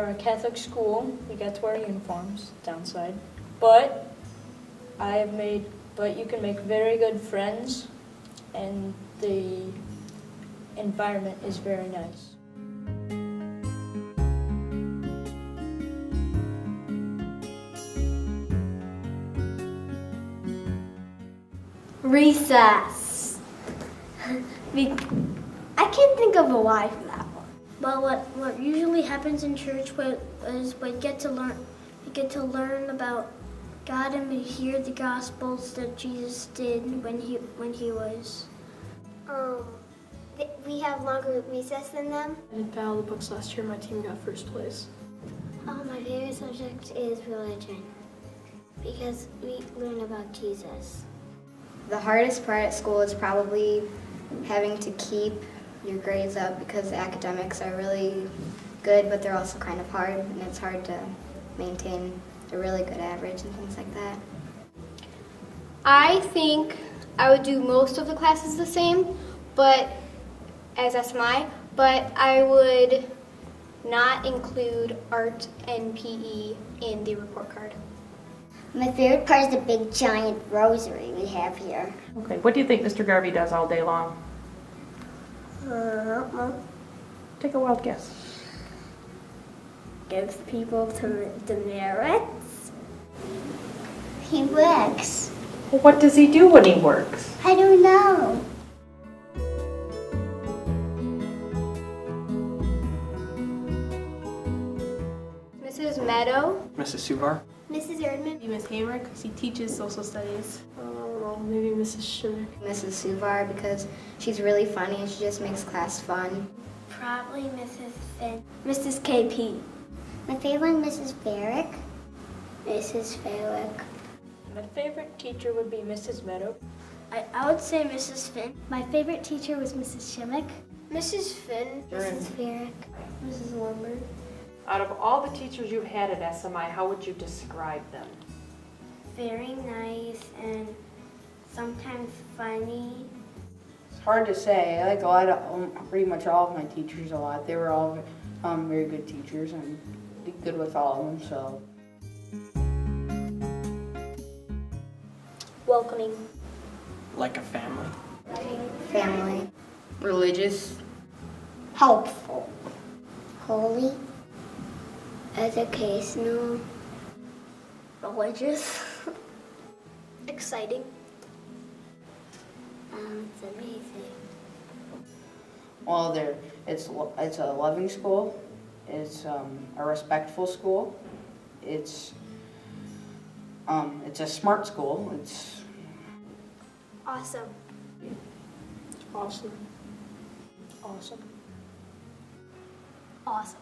from a Catholic school. We got to wear uniforms, downside. But you can make very good friends, and the environment is very nice. Recess. I can't think of a why for that one. But what usually happens in church is we get to learn about God, and we hear the gospels that Jesus did when he was. We have longer recess than them. In Battle of the Books last year, my team got first place. My favorite subject is religion because we learn about Jesus. The hardest part at school is probably having to keep your grades up because academics are really good, but they're also kind of hard, and it's hard to maintain a really good average and things like that. I think I would do most of the classes the same, but as SMI, but I would not include art and PE in the report card. My favorite part is the big giant rosary we have here. Okay, what do you think Mr. Garvey does all day long? Take a wild guess. Gives people demerits. He works. Well, what does he do when he works? I don't know. Mrs. Meadow, Mrs. Suvar? Mrs. Erdman. Ms. Hamer, because he teaches social studies. Maybe Mrs. Schimmick. Mrs. Suvar, because she's really funny and she just makes class fun. Probably Mrs. Finn. Mrs. KP. My favorite one, Mrs. Barrick. Mrs. Farrick. My favorite teacher would be Mrs. Meadow. I would say Mrs. Finn. My favorite teacher was Mrs. Shimmick. Mrs. Finn, Mrs. Farrick. Mrs. Lombard. Out of all the teachers you've had at SMI, how would you describe them? Very nice and sometimes funny. It's hard to say. I like pretty much all of my teachers a lot. They were all very good teachers, and did good with all of them. So. welcoming, Like a family. Family. Religious. Helpful. Holy. Educational. Religious. exciting, It's amazing. Well, it's a loving school. It's a respectful school. It's a smart school. It's awesome, Awesome. Awesome. awesome.